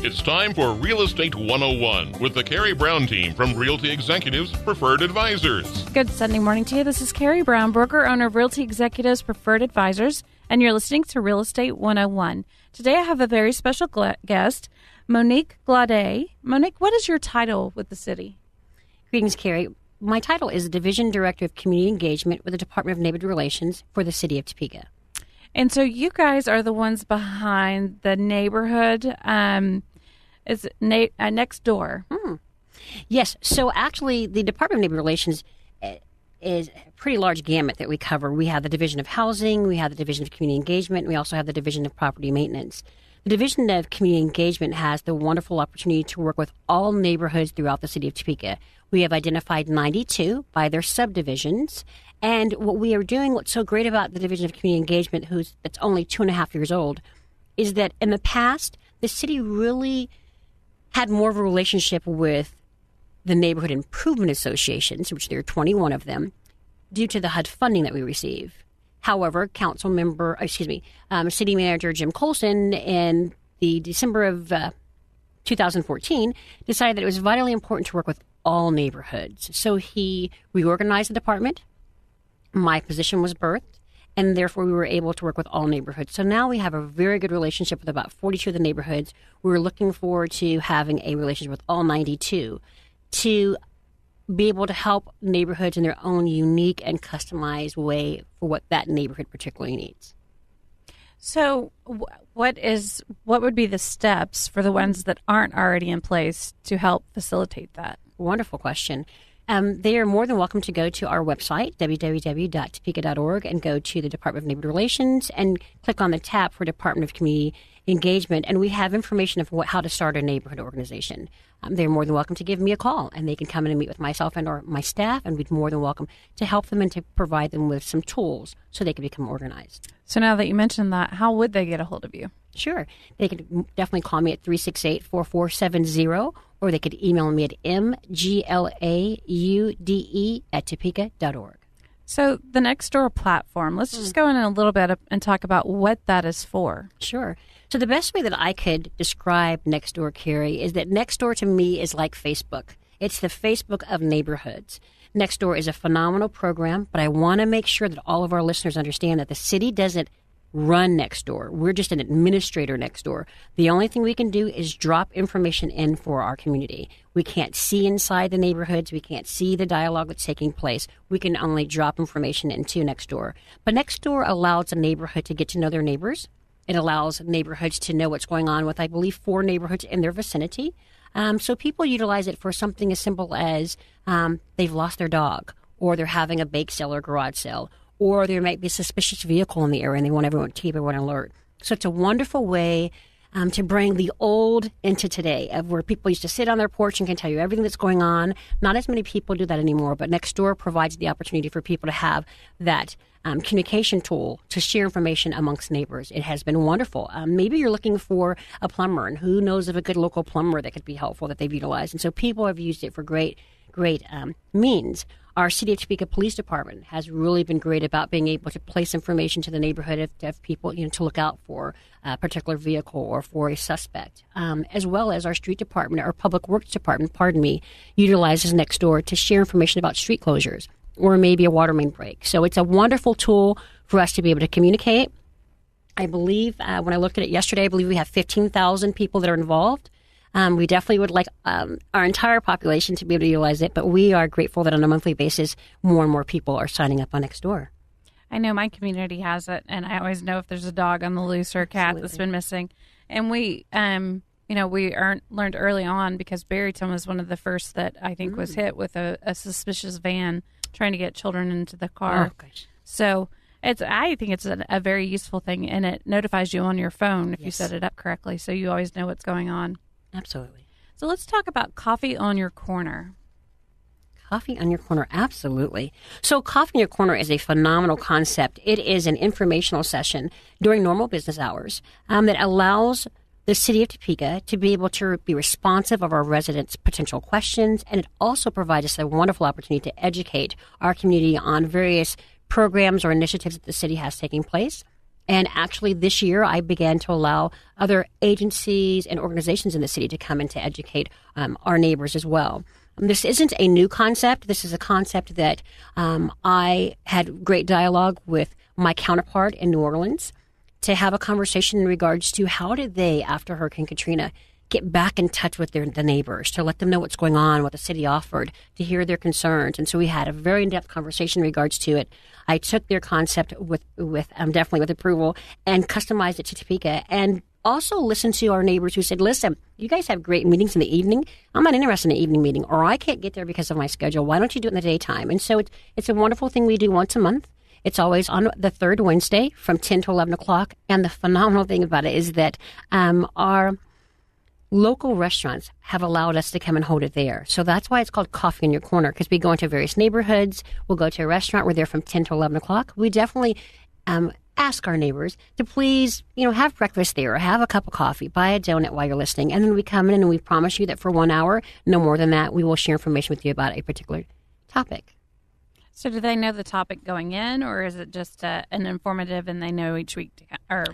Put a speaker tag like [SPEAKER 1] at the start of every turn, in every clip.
[SPEAKER 1] It's time for Real Estate 101 with the Carrie Brown team from Realty Executives Preferred Advisors.
[SPEAKER 2] Good Sunday morning to you. This is Carrie Brown, broker, owner of Realty Executives Preferred Advisors, and you're listening to Real Estate 101. Today I have a very special guest, Monique Glaude. Monique, what is your title with the city?
[SPEAKER 3] Greetings, Carrie. My title is Division Director of Community Engagement with the Department of Neighborhood Relations for the city of Topeka.
[SPEAKER 2] And so you guys are the ones behind the neighborhood, next door.
[SPEAKER 3] Yes. So actually, the Department of Neighborhood Relations is a pretty large gamut that we cover. We have the Division of Housing, we have the Division of Community Engagement, and we also have the Division of Property Maintenance. The Division of Community Engagement has the wonderful opportunity to work with all neighborhoods throughout the city of Topeka. We have identified 92 by their subdivisions. And what we are doing, what's so great about the Division of Community Engagement, that's only 2.5 years old, is that in the past, the city really had more of a relationship with the neighborhood improvement associations, which there are 21 of them, due to the HUD funding that we receive. However, City Manager Jim Colson in the December of 2014 decided that it was vitally important to work with all neighborhoods. So he reorganized the department. My position was birthed, and therefore we were able to work with all neighborhoods. So now we have a very good relationship with about 42 of the neighborhoods. We're looking forward to having a relationship with all 92 to be able to help neighborhoods in their own unique and customized way for what that neighborhood particularly needs.
[SPEAKER 2] So what would be the steps for the ones that aren't already in place to help facilitate that?
[SPEAKER 3] Wonderful question. They are more than welcome to go to our website, www.topeka.org, and go to the Department of Neighborhood Relations and click on the tab for Department of Community Engagement. And we have information of how to start a neighborhood organization. They're more than welcome to give me a call, and they can come in and meet with myself and or my staff, and we'd more than welcome to help them and to provide them with some tools so they can become organized.
[SPEAKER 2] So now that you mentioned that, how would they get a hold of you?
[SPEAKER 3] Sure. They could definitely call me at 368-4470, or they could email me at mglaude@topeka.org.
[SPEAKER 2] So the Nextdoor platform, let's just go in a little bit and talk about what that is for.
[SPEAKER 3] Sure. So the best way that I could describe Nextdoor, Carrie, is that Nextdoor to me is like Facebook. It's the Facebook of neighborhoods. Nextdoor is a phenomenal program, but I want to make sure that all of our listeners understand that the city doesn't run Nextdoor. We're just an administrator Nextdoor. The only thing we can do is drop information in for our community. We can't see inside the neighborhoods. We can't see the dialogue that's taking place. We can only drop information into Nextdoor. But Nextdoor allows a neighborhood to get to know their neighbors. It allows neighborhoods to know what's going on with, I believe, 4 neighborhoods in their vicinity. So people utilize it for something as simple as they've lost their dog, or they're having a bake sale or garage sale, or there might be a suspicious vehicle in the area and they want everyone to keep everyone alert. So it's a wonderful way to bring the old into today, of where people used to sit on their porch and can tell you everything that's going on. Not as many people do that anymore, but Nextdoor provides the opportunity for people to have that communication tool to share information amongst neighbors. It has been wonderful. Maybe you're looking for a plumber, and who knows of a good local plumber that could be helpful that they've utilized. And so people have used it for great means. Our City of Topeka Police Department has really been great about being able to place information to the neighborhood of people, to look out for a particular vehicle or for a suspect, as well as our street department, our public works department, utilizes Nextdoor to share information about street closures or maybe a water main break. So it's a wonderful tool for us to be able to communicate. I believe when I looked at it yesterday, I believe we have 15,000 people that are involved. We definitely would like our entire population to be able to utilize it, but we are grateful that on a monthly basis, more and more people are signing up on Nextdoor.
[SPEAKER 2] I know my community has it, and I always know if there's a dog on the loose or a cat that's been missing. And we, learned early on, because Barryton was one of the first that I think was hit with a suspicious van trying to get children into the car.
[SPEAKER 3] Oh, gosh.
[SPEAKER 2] So I think it's a very useful thing, and it notifies you on your phone if you set it up correctly, so you always know what's going on.
[SPEAKER 3] Absolutely.
[SPEAKER 2] So let's talk about Coffee on Your Corner.
[SPEAKER 3] Coffee on your corner, absolutely. So Coffee on your corner is a phenomenal concept. It is an informational session during normal business hours that allows the City of Topeka to be able to be responsive of our residents' potential questions, and it also provides us a wonderful opportunity to educate our community on various programs or initiatives that the city has taking place. And actually this year I began to allow other agencies and organizations in the city to come in to educate our neighbors as well. This isn't a new concept. This is a concept that I had great dialogue with my counterpart in New Orleans to have a conversation in regards to how did they, after Hurricane Katrina, get back in touch with the neighbors, to let them know what's going on, what the city offered, to hear their concerns. And so we had a very in-depth conversation in regards to it. I took their concept with definitely with approval and customized it to Topeka, and also listened to our neighbors who said, listen, you guys have great meetings in the evening. I'm not interested in an evening meeting, or I can't get there because of my schedule. Why don't you do it in the daytime? And so it's a wonderful thing we do once a month. It's always on the third Wednesday from 10 to 11 o'clock. And the phenomenal thing about it is that our local restaurants have allowed us to come and hold it there. So that's why it's called Coffee in Your Corner, because we go into various neighborhoods. We'll go to a restaurant. We're there from 10 to 11 o'clock. We definitely ask our neighbors to please, have breakfast there, or have a cup of coffee, buy a donut while you're listening. And then we come in and we promise you that for 1 hour, no more than that, we will share information with you about a particular topic.
[SPEAKER 2] So do they know the topic going in, or is it just an informative and they know each week or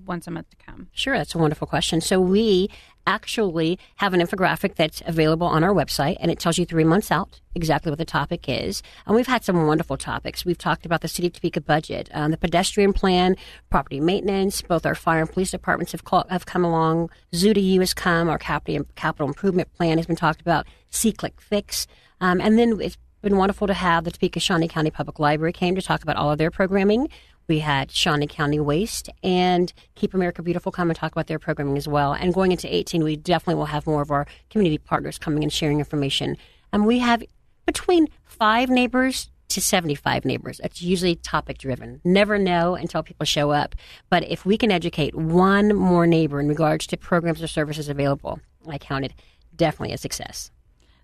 [SPEAKER 2] once a month to come?
[SPEAKER 3] Sure, that's a wonderful question. So we actually have an infographic that's available on our website, and it tells you 3 months out exactly what the topic is. And we've had some wonderful topics. We've talked about the City of Topeka budget, the pedestrian plan, property maintenance. Both our fire and police departments have come along. Zoo to You has come. Our capital improvement plan has been talked about. See-Click Fix. And then it's been wonderful to have the Topeka Shawnee County Public Library came to talk about all of their programming. We had Shawnee County Waste and Keep America Beautiful come and talk about their programming as well. And going into 18, we definitely will have more of our community partners coming and sharing information. And we have between 5 neighbors to 75 neighbors. It's usually topic driven. Never know until people show up. But if we can educate one more neighbor in regards to programs or services available, I count it definitely a success.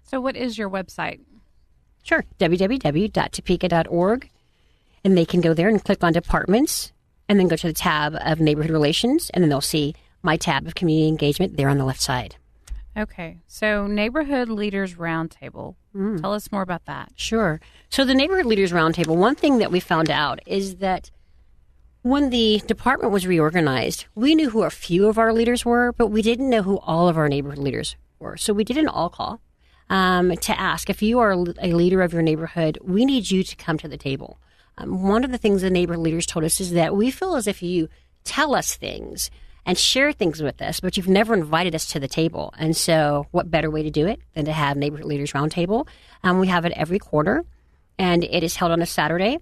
[SPEAKER 2] So what is your website?
[SPEAKER 3] Sure, www.topeka.org. And they can go there and click on departments and then go to the tab of Neighborhood Relations, and then they'll see my tab of community engagement there on the left side.
[SPEAKER 2] Okay, so Neighborhood Leaders Roundtable. Tell us more about that.
[SPEAKER 3] Sure. So the Neighborhood Leaders Roundtable, one thing that we found out is that when the department was reorganized, we knew who a few of our leaders were, but we didn't know who all of our neighborhood leaders were. So we did an all call to ask, if you are a leader of your neighborhood, we need you to come to the table. One of the things the neighborhood leaders told us is that we feel as if you tell us things and share things with us, but you've never invited us to the table. And so what better way to do it than to have Neighborhood Leaders Roundtable? We have it every quarter, and it is held on a Saturday.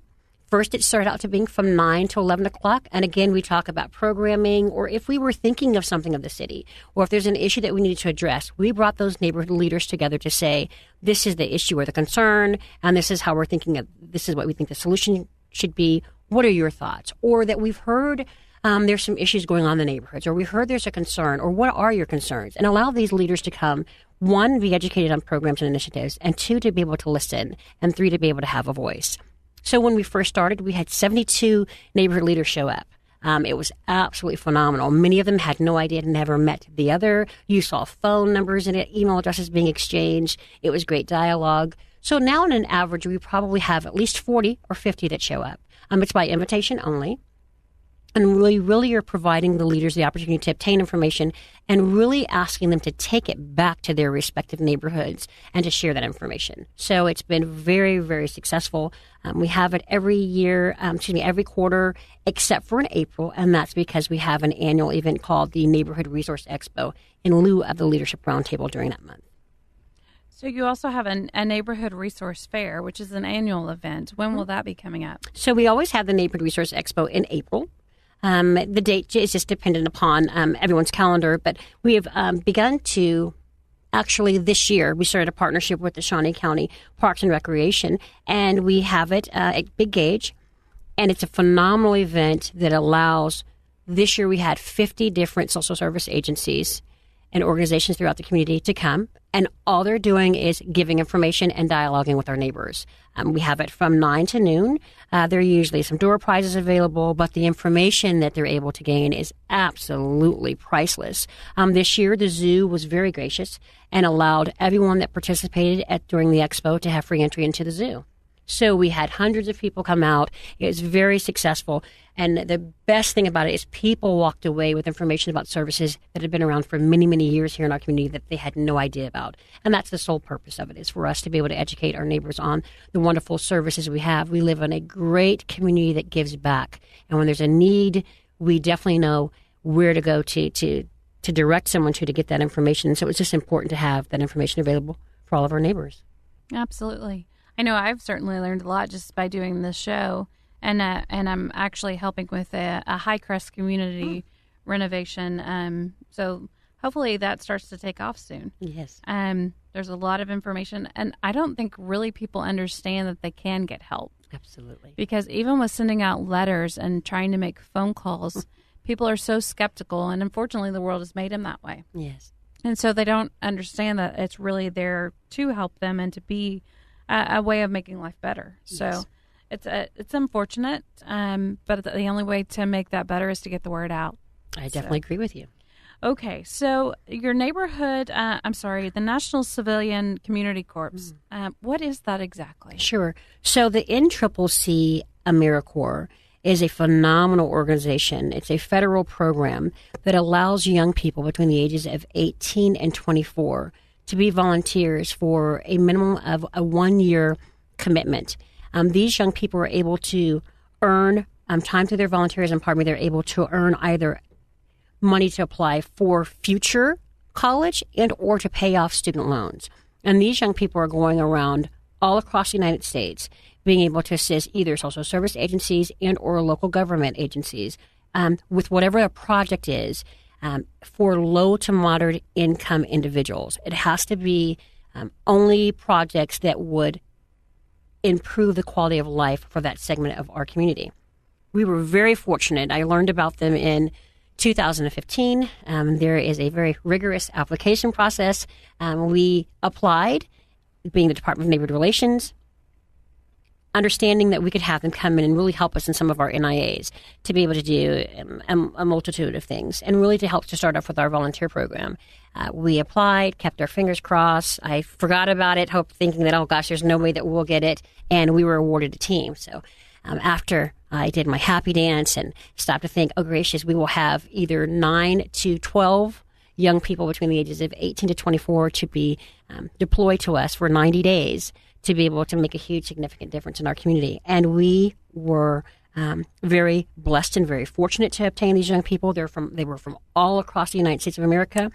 [SPEAKER 3] First, it started out to being from 9 to 11 o'clock. And again, we talk about programming, or if we were thinking of something of the city, or if there's an issue that we needed to address, we brought those neighborhood leaders together to say, this is the issue or the concern, and this is how we're thinking of, this is what we think the solution should be. What are your thoughts? Or that we've heard there's some issues going on in the neighborhoods, or we heard there's a concern, or what are your concerns? And allow these leaders to come, 1, be educated on programs and initiatives, and 2, to be able to listen, and 3, to be able to have a voice. So when we first started, we had 72 neighborhood leaders show up. It was absolutely phenomenal. Many of them had no idea, never met the other. You saw phone numbers and email addresses being exchanged. It was great dialogue. So now on an average, we probably have at least 40 or 50 that show up. It's by invitation only. And we really are providing the leaders the opportunity to obtain information and really asking them to take it back to their respective neighborhoods and to share that information. So it's been very, very successful. We have it every year, every quarter, except for in April, and that's because we have an annual event called the Neighborhood Resource Expo in lieu of the Leadership Roundtable during that month.
[SPEAKER 2] So you also have a Neighborhood Resource Fair, which is an annual event. When will that be coming up? So
[SPEAKER 3] we always have the Neighborhood Resource Expo in April. The date is just dependent upon everyone's calendar, but we have begun to, actually this year, we started a partnership with the Shawnee County Parks and Recreation, and we have it at Big Gauge, and it's a phenomenal event that allows, this year we had 50 different social service agencies and organizations throughout the community to come, and all they're doing is giving information and dialoguing with our neighbors. We have it from 9 to noon. There are usually some door prizes available, but the information that they're able to gain is absolutely priceless. This year, the zoo was very gracious and allowed everyone that participated during the expo to have free entry into the zoo. So we had hundreds of people come out. It was very successful. And the best thing about it is people walked away with information about services that had been around for many, many years here in our community that they had no idea about. And that's the sole purpose of it, is for us to be able to educate our neighbors on the wonderful services we have. We live in a great community that gives back. And when there's a need, we definitely know where to go to direct someone to get that information. So it's just important to have that information available for all of our neighbors.
[SPEAKER 2] Absolutely. I know I've certainly learned a lot just by doing this show, and I'm actually helping with a High Crest community renovation. So hopefully that starts to take off soon.
[SPEAKER 3] Yes.
[SPEAKER 2] There's a lot of information, and I don't think really people understand that they can get help.
[SPEAKER 3] Absolutely.
[SPEAKER 2] Because even with sending out letters and trying to make phone calls, people are so skeptical, and unfortunately the world has made them that way.
[SPEAKER 3] Yes.
[SPEAKER 2] And so they don't understand that it's really there to help them and to be a way of making life better. So it's unfortunate, but the only way to make that better is to get the word out.
[SPEAKER 3] I definitely agree with you.
[SPEAKER 2] Okay, so your neighborhood, the National Civilian Community Corps, what is that exactly?
[SPEAKER 3] Sure. So the NCCC AmeriCorps is a phenomenal organization. It's a federal program that allows young people between the ages of 18 and 24 to be volunteers for a minimum of a 1-year commitment. These young people are able to earn time through their volunteerism. They're able to earn either money to apply for future college and or to pay off student loans. And these young people are going around all across the United States, being able to assist either social service agencies and or local government agencies with whatever a project is for low to moderate income individuals. It has to be only projects that would improve the quality of life for that segment of our community. We were very fortunate. I learned about them in 2015. There is a very rigorous application process. We applied, being the Department of Neighborhood Relations, understanding that we could have them come in and really help us in some of our NIAs to be able to do a multitude of things, and really to help to start off with our volunteer program. We applied, kept our fingers crossed. I forgot about it, thinking that, oh gosh, there's no way that we'll get it, and we were awarded a team. So after I did my happy dance and stopped to think, oh gracious, we will have either 9 to 12 young people between the ages of 18 to 24 to be deployed to us for 90 days to be able to make a huge, significant difference in our community. And we were very blessed and very fortunate to obtain these young people. They were from all across the United States of America.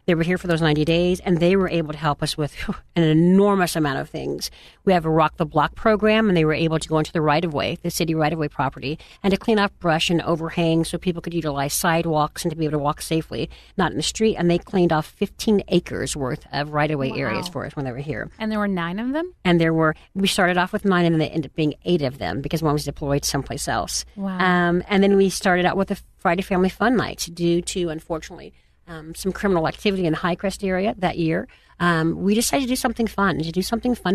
[SPEAKER 3] They were here for those 90 days, and they were able to help us with an enormous amount of things. We have a Rock the Block program, and they were able to go into the right-of-way, the city right-of-way property, and to clean up brush and overhangs so people could utilize sidewalks and to be able to walk safely, not in the street. And they cleaned off 15 acres worth of right-of-way areas for us when they were here.
[SPEAKER 2] And there were 9 of them?
[SPEAKER 3] And we started off with 9, and then they ended up being 8 of them because one was deployed someplace else.
[SPEAKER 2] Wow.
[SPEAKER 3] And then we started out with the Friday Family Fun Nights due to, unfortunately, some criminal activity in the High Crest area that year. We decided to do something fun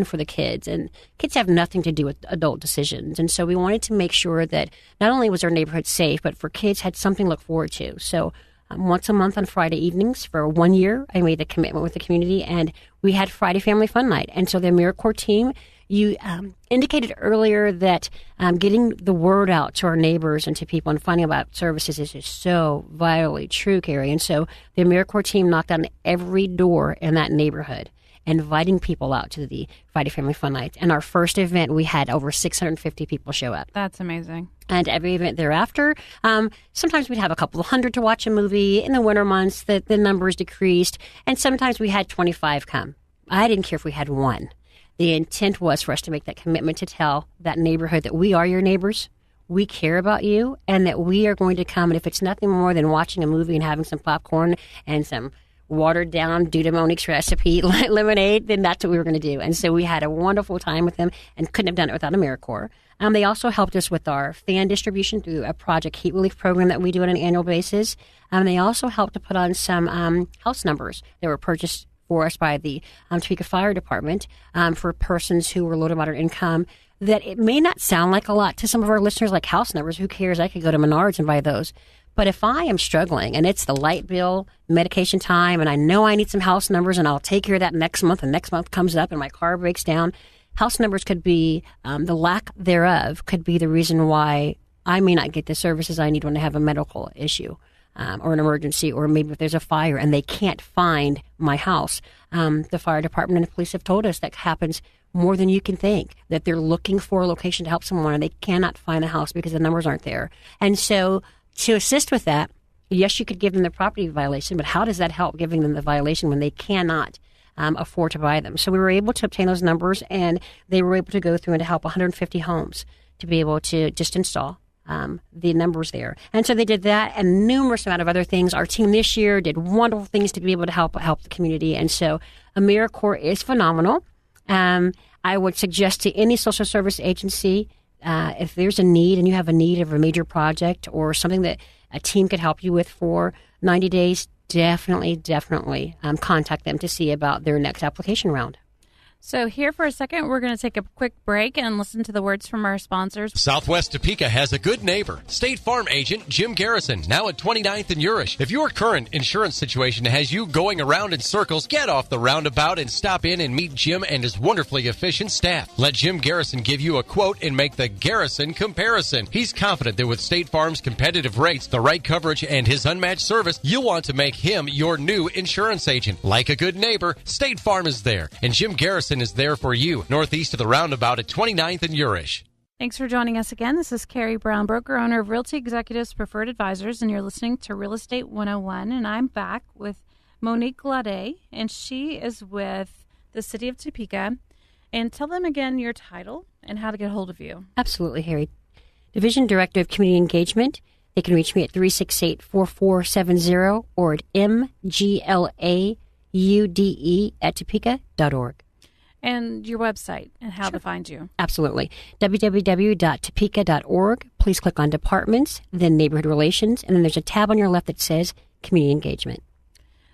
[SPEAKER 3] for the kids. And kids have nothing to do with adult decisions. And so we wanted to make sure that not only was our neighborhood safe, but for kids had something to look forward to. So once a month on Friday evenings for 1 year, I made a commitment with the community, and we had Friday Family Fun Night. And so the AmeriCorps team, you indicated earlier that getting the word out to our neighbors and to people and finding about services is just so vitally true, Carrie. And so the AmeriCorps team knocked on every door in that neighborhood, inviting people out to the Friday Family Fun Nights. And our first event, we had over 650 people show up.
[SPEAKER 2] That's amazing.
[SPEAKER 3] And every event thereafter, sometimes we'd have a couple of hundred to watch a movie. In the winter months, the numbers decreased. And sometimes we had 25 come. I didn't care if we had 1. The intent was for us to make that commitment to tell that neighborhood that we are your neighbors, we care about you, and that we are going to come. And if it's nothing more than watching a movie and having some popcorn and some watered down due to Monique's recipe lemonade, then that's what we were going to do. And so we had a wonderful time with them and couldn't have done it without AmeriCorps. They also helped us with our fan distribution through a Project Heat Relief program that we do on an annual basis. They also helped to put on some house numbers that were purchased for us by the Topeka Fire Department for persons who were low to moderate income. That it may not sound like a lot to some of our listeners, like house numbers. Who cares? I could go to Menards and buy those. But if I am struggling and it's the light bill, medication time, and I know I need some house numbers and I'll take care of that next month, and next month comes up and my car breaks down, house numbers could be, the lack thereof could be the reason why I may not get the services I need when I have a medical issue. Or an emergency, or maybe if there's a fire and they can't find my house. The fire department and the police have told us that happens more than you can think, that they're looking for a location to help someone and they cannot find a house because the numbers aren't there. And so to assist with that, yes, you could give them the property violation, but how does that help giving them the violation when they cannot afford to buy them? So we were able to obtain those numbers, and they were able to go through and to help 150 homes to be able to just install the numbers there. And so they did that and numerous amount of other things. Our team this year did wonderful things to be able to help the community. And so AmeriCorps is phenomenal. I would suggest to any social service agency, if there's a need and you have a need of a major project or something that a team could help you with for 90 days, definitely contact them to see about their next application round.
[SPEAKER 2] So here for a second, we're going to take a quick break and listen to the words from our sponsors.
[SPEAKER 4] Southwest Topeka has a good neighbor. State Farm agent Jim Garrison, now at 29th and Urish. If your current insurance situation has you going around in circles, get off the roundabout and stop in and meet Jim and his wonderfully efficient staff. Let Jim Garrison give you a quote and make the Garrison comparison. He's confident that with State Farm's competitive rates, the right coverage, and his unmatched service, you'll want to make him your new insurance agent. Like a good neighbor, State Farm is there, and Jim Garrison is there for you, northeast of the roundabout at 29th and Urish.
[SPEAKER 2] Thanks for joining us again. This is Carrie Brown, broker owner of Realty Executives Preferred Advisors, and you're listening to Real Estate 101. And I'm back with Monique Glaude, and she is with the City of Topeka. And tell them again your title and how to get a hold of you. Absolutely, Harry. Division Director of Community Engagement. They can reach me at 368-4470 or at mglaude@topeka.org. And your website and how to find you. Absolutely. www.topeka.org. Please click on Departments, then Neighborhood Relations, and then there's a tab on your left that says Community Engagement.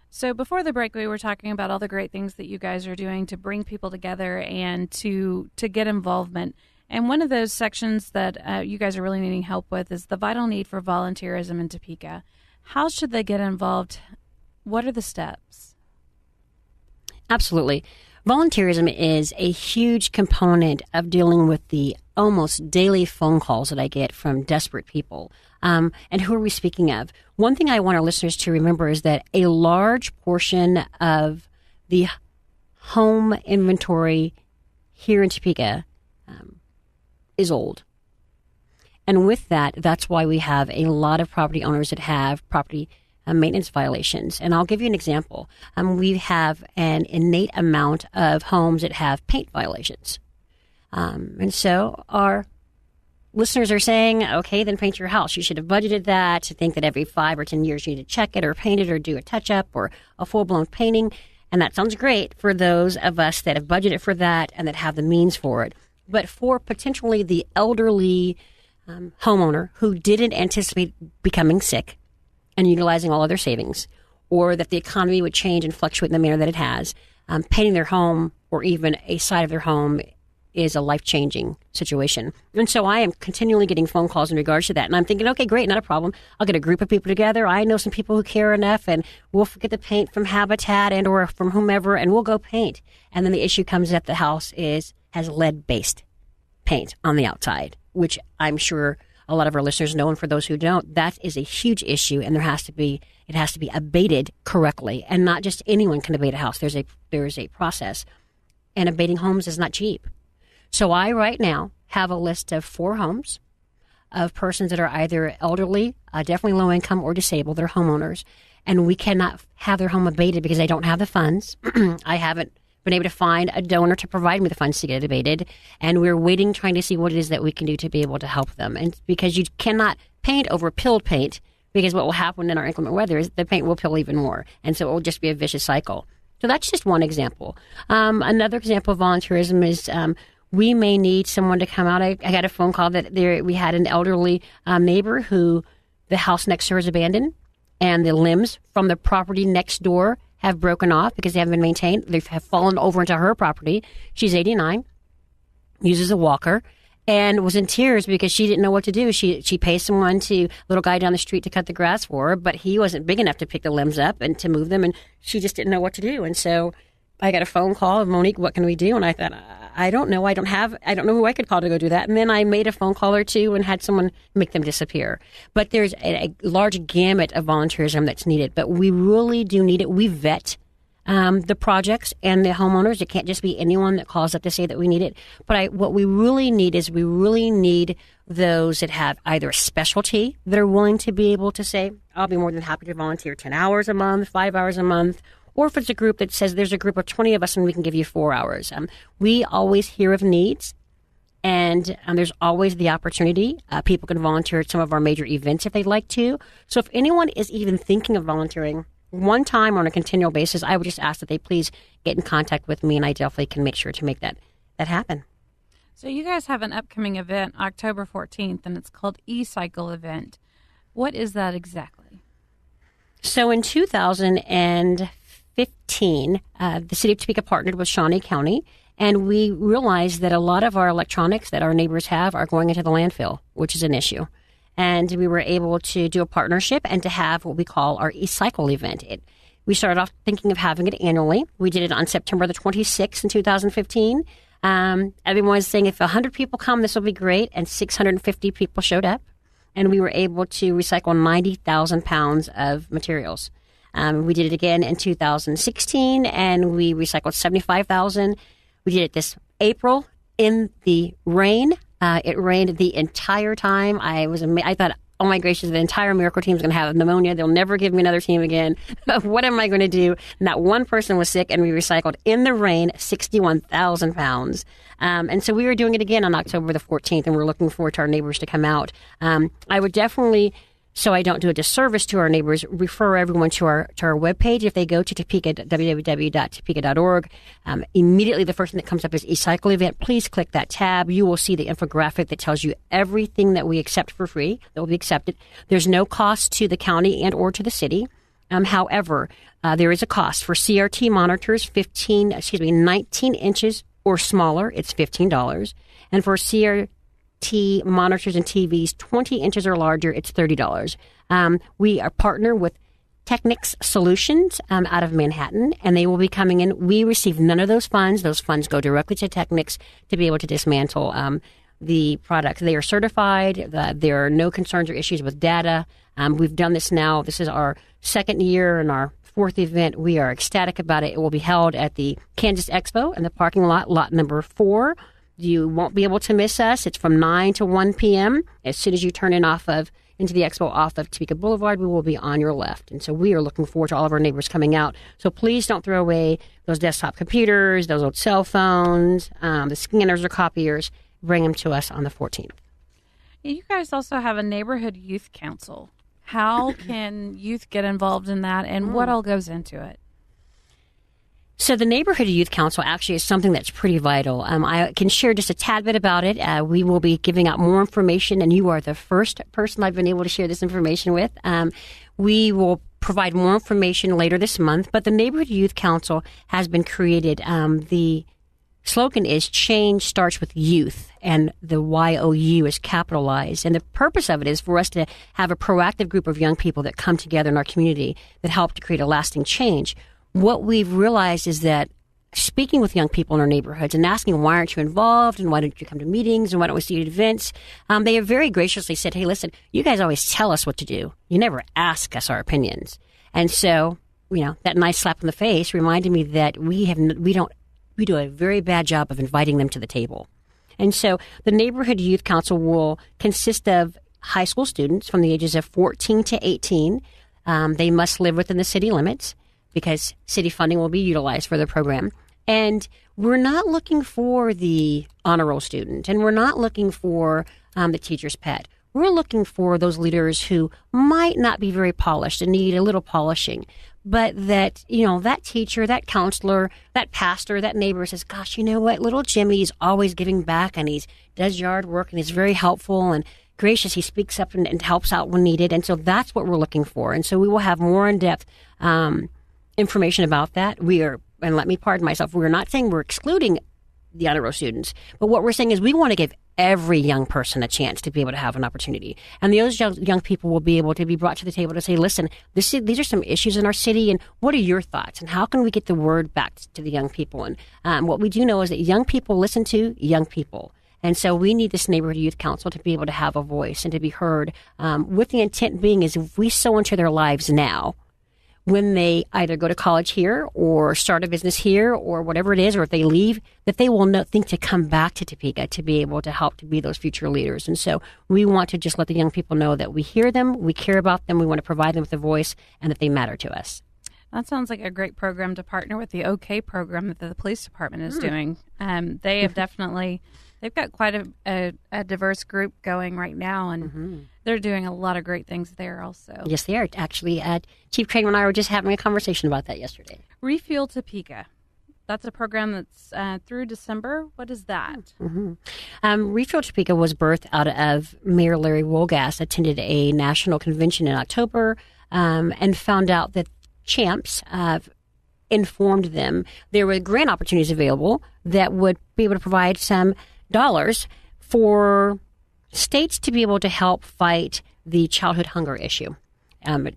[SPEAKER 2] So before the break, we were talking about all the great things that you guys are doing to bring people together and to get involvement. And one of those sections that you guys are really needing help with is the vital need for volunteerism in Topeka. How should they get involved? What are the steps? Absolutely. Volunteerism is a huge component of dealing with the almost daily phone calls that I get from desperate people. And who are we speaking of? One thing I want our listeners to remember is that a large portion of the home inventory here in Topeka is old. And with that, that's why we have a lot of property owners that have property maintenance violations. And I'll give you an example. We have an innate amount of homes that have paint violations. And so our listeners are saying, okay, then paint your house. You should have budgeted that, to think that every 5 or 10 years you need to check it or paint it or do a touch-up or a full-blown painting. And that sounds great for those of us that have budgeted for that and that have the means for it. But for potentially the elderly homeowner who didn't anticipate becoming sick and utilizing all of their savings, or that the economy would change and fluctuate in the manner that it has, painting their home or even a side of their home is a life-changing situation. And so I am continually getting phone calls in regards to that. And I'm thinking, okay, great, not a problem. I'll get a group of people together. I know some people who care enough, and we'll get the paint from Habitat and or from whomever, and we'll go paint. And then the issue comes that the house has lead-based paint on the outside, which I'm sure a lot of our listeners know, and for those who don't, that is a huge issue, and it has to be abated correctly, and not just anyone can abate a house. There's a process, and abating homes is not cheap. So I right now have a list of 4 homes of persons that are either elderly, definitely low income, or disabled. They're homeowners, and we cannot have their home abated because I don't have the funds. I haven't been able to find a donor to provide me the funds to get it abated, and we're waiting, trying to see what it is that we can do to be able to help them. And because you cannot paint over pilled paint, because what will happen in our inclement weather is the paint will pill even more, and so it will just be a vicious cycle. So that's just one example. Another example of volunteerism is we may need someone to come out. I got a phone call that we had an elderly neighbor who the house next door is abandoned, and the limbs from the property next door have broken off because they haven't been maintained. They have fallen over into her property. She's 89, uses a walker, and was in tears because she didn't know what to do. She pays someone little guy down the street to cut the grass for her, but he wasn't big enough to pick the limbs up and to move them, and she just didn't know what to do. And so I got a phone call of Monique, what can we do? And I thought,
[SPEAKER 3] I don't know. I don't know who I could call to go do that. And then I made a phone call or two and had someone make them disappear. But there's a large gamut of volunteerism that's needed. But we really do need it. We vet the projects and the homeowners. It can't just be anyone that calls up to say that we need it. But what we really need is we really need those that have either a specialty that are willing to be able to say, I'll be more than happy to volunteer 10 hours a month, 5 hours a month. Or if it's a group that says there's a group of 20 of us and we can give you 4 hours. We always hear of needs, and there's always the opportunity. People can volunteer at some of our major events if they'd like to. So if anyone is even thinking of volunteering one time on a continual basis, I would just ask that they please get in contact with me, and I definitely can make sure to make that happen.
[SPEAKER 2] So you guys have an upcoming event October 14th, and it's called E-Cycle Event. What is that exactly? So in
[SPEAKER 3] 2015, the city of Topeka partnered with Shawnee County, and we realized that a lot of our electronics that our neighbors have are going into the landfill, which is an issue. And we were able to do a partnership and to have what we call our E-Cycle event. We started off thinking of having it annually. We did it on September the 26th in 2015. Everyone was saying if 100 people come, this will be great. And 650 people showed up. And we were able to recycle 90,000 pounds of materials. We did it again in 2016, and we recycled 75,000. We did it this April in the rain. It rained the entire time. I thought, oh my gracious, the entire Miracle team is going to have pneumonia. They'll never give me another team again. What am I going to do? Not one person was sick, and we recycled in the rain 61,000 pounds. And so we were doing it again on October the 14th, and we're looking forward to our neighbors to come out. I would definitely, so I don't do a disservice to our neighbors, refer everyone to our webpage. If they go to Topeka, www.topeka.org, immediately the first thing that comes up is E-Cycle Event. Please click that tab. You will see the infographic that tells you everything that we accept for free, that will be accepted. There's no cost to the county and or to the city. However, there is a cost for CRT monitors, 19 inches or smaller, it's $15. And for CRT monitors and TVs 20 inches or larger, it's $30. We are partner with Technics Solutions out of Manhattan, and they will be coming in. We receive none of those funds. Those funds go directly to Technics to be able to dismantle the product. They are certified. There are no concerns or issues with data. We've done this now. This is our second year and our fourth event. We are ecstatic about it. It will be held at the Kansas Expo in the parking lot number 4. You won't be able to miss us. It's from 9 to 1 p.m. As soon as you turn into the expo off of Topeka Boulevard, we will be on your left. And so we are looking forward to all of our neighbors coming out. So please don't throw away those desktop computers, those old cell phones, the scanners or copiers. Bring them to us on the 14th.
[SPEAKER 2] You guys also have a neighborhood youth council. How can youth get involved in that, and what all goes into it?
[SPEAKER 3] So the Neighborhood Youth Council actually is something that's pretty vital. I can share just a tad bit about it. We will be giving out more information, and you are the first person I've been able to share this information with. We will provide more information later this month, but the Neighborhood Youth Council has been created. The slogan is change starts with youth, and the YOU is capitalized. And the purpose of it is for us to have a proactive group of young people that come together in our community that help to create a lasting change. What we've realized is that speaking with young people in our neighborhoods and asking, why aren't you involved, and why don't you come to meetings, and why don't we see you at events, they have very graciously said, hey, listen, you guys always tell us what to do. You never ask us our opinions. And so, that nice slap in the face reminded me that we do a very bad job of inviting them to the table. And so the Neighborhood Youth Council will consist of high school students from the ages of 14 to 18. They must live within the city limits, because city funding will be utilized for the program. And we're not looking for the honor roll student, and we're not looking for the teacher's pet. We're looking for those leaders who might not be very polished and need a little polishing, but that, that teacher, that counselor, that pastor, that neighbor says, gosh, you know what? Little Jimmy's always giving back, and he does yard work, and he's very helpful and gracious. He speaks up and helps out when needed. And so that's what we're looking for. And so we will have more in-depth information about that. And let me pardon myself, we're not saying we're excluding the honor roll students, but what we're saying is we want to give every young person a chance to be able to have an opportunity. And those young people will be able to be brought to the table to say, listen, these are some issues in our city, and what are your thoughts? And how can we get the word back to the young people? And what we do know is that young people listen to young people. And so we need this neighborhood youth council to be able to have a voice and to be heard, with the intent being is if we sow into their lives now, when they either go to college here or start a business here or whatever it is, or if they leave, that they will think to come back to Topeka to be able to help to be those future leaders. And so we want to just let the young people know that we hear them, we care about them, we want to provide them with a voice, and that they matter to us.
[SPEAKER 2] That sounds like a great program to partner with the OK program that the police department is doing. They have definitely... They've got quite a diverse group going right now, and they're doing a lot of great things there also.
[SPEAKER 3] Yes, they are. Actually, Chief Craig and I were just having a conversation about that yesterday.
[SPEAKER 2] Refuel Topeka. That's a program that's through December. What is that?
[SPEAKER 3] Refuel Topeka was birthed out of Mayor Larry Wolgass attended a national convention in October and found out that CHAMPS informed them there were grant opportunities available that would be able to provide some dollars for states to be able to help fight the childhood hunger issue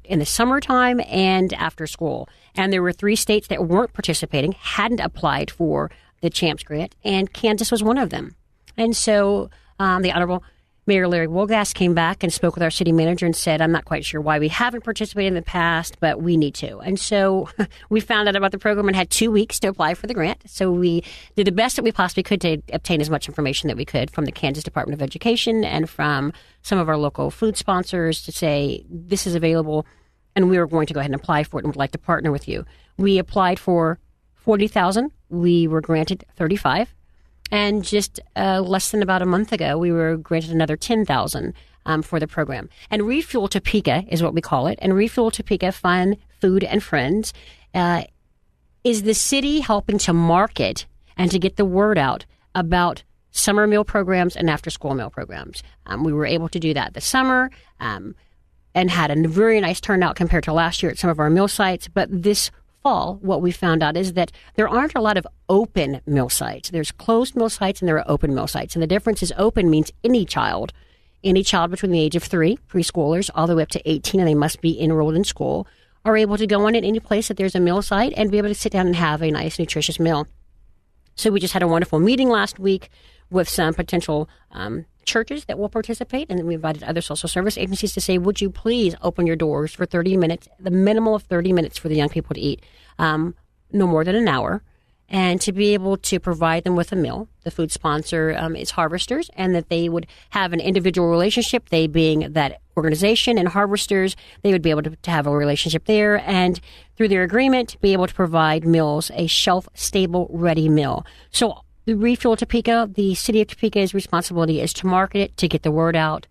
[SPEAKER 3] in the summertime and after school. And there were 3 states that weren't participating, hadn't applied for the CHAMPS grant, and Kansas was one of them. And so the Honorable Mayor Larry Wolgass came back and spoke with our city manager and said, I'm not quite sure why we haven't participated in the past, but we need to. And so we found out about the program and had 2 weeks to apply for the grant. So we did the best that we possibly could to obtain as much information that we could from the Kansas Department of Education and from some of our local food sponsors to say, this is available, and we were going to go ahead and apply for it and would like to partner with you. We applied for $40,000. We were granted $35,000. And just less than about a month ago, we were granted another $10,000 for the program. And Refuel Topeka is what we call it. And Refuel Topeka Fun, Food, and Friends is the city helping to market and to get the word out about summer meal programs and after-school meal programs. We were able to do that this summer and had a very nice turnout compared to last year at some of our meal sites. But this fall, what we found out is that there aren't a lot of open meal sites. There's closed meal sites and there are open meal sites. And the difference is open means any child between the age of 3, preschoolers, all the way up to 18, and they must be enrolled in school, are able to go in at any place that there's a meal site and be able to sit down and have a nice, nutritious meal. So we just had a wonderful meeting last week with some potential churches that will participate, and then we invited other social service agencies to say, would you please open your doors for 30 minutes, the minimum of 30 minutes for the young people to eat, no more than an hour, and to be able to provide them with a meal. The food sponsor is Harvesters, and that they would have an individual relationship, they being that organization, and Harvesters, they would be able to have a relationship there, and through their agreement, be able to provide meals, a shelf-stable, ready meal. So the Refuel Topeka, the city of Topeka's responsibility is to market it, to get the word out.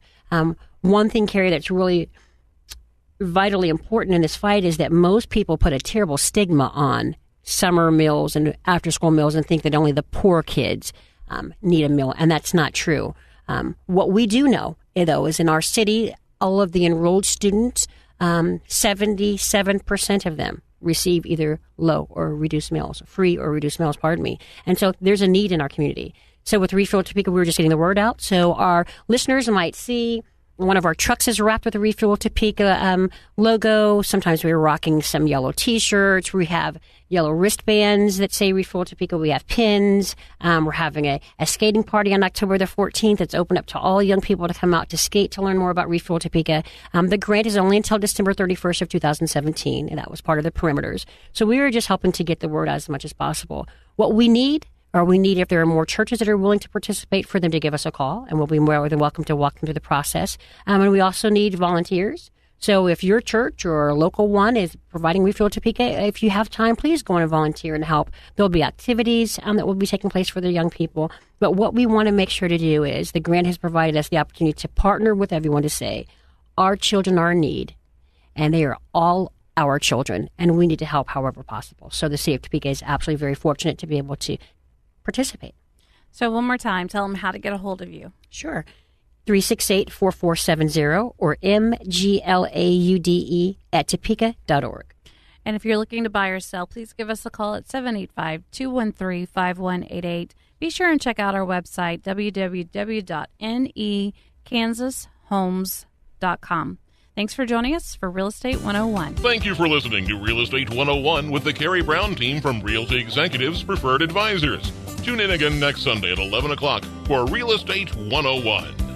[SPEAKER 3] One thing, Carrie, that's really vitally important in this fight is that most people put a terrible stigma on summer meals and after-school meals and think that only the poor kids need a meal, and that's not true. What we do know, though, is in our city, all of the enrolled students, 77% of them receive either low or reduced meals, free or reduced meals, pardon me. And so there's a need in our community. So with Refuel Topeka, we were just getting the word out. So our listeners might see one of our trucks is wrapped with a Refuel Topeka logo. Sometimes we're rocking some yellow T-shirts. We have yellow wristbands that say Refuel Topeka. We have pins. We're having a skating party on October the 14th. It's open up to all young people to come out to skate to learn more about Refuel Topeka. The grant is only until December 31st of 2017, and that was part of the perimeters. So we were just helping to get the word out as much as possible. What we need, if there are more churches that are willing to participate, for them to give us a call, and we'll be more than welcome to walk them through the process. And we also need volunteers. So if your church or a local one is providing Refuel Topeka, if you have time, please go and volunteer and help. There'll be activities that will be taking place for the young people. But what we want to make sure to do is the grant has provided us the opportunity to partner with everyone to say, our children are in need, and they are all our children, and we need to help however possible. So the city of Topeka is absolutely very fortunate to be able to participate.
[SPEAKER 2] So one more time, tell them how to get a hold of you.
[SPEAKER 3] Sure. 368-4470 or mglaude@topeka.org.
[SPEAKER 2] And if you're looking to buy or sell, please give us a call at 785-213-5188. Be sure and check out our website, www.nekansashomes.com. Thanks for joining us for Real Estate 101.
[SPEAKER 1] Thank you for listening to Real Estate 101 with the Carrie Brown team from Realty Executives Preferred Advisors. Tune in again next Sunday at 11 o'clock for Real Estate 101.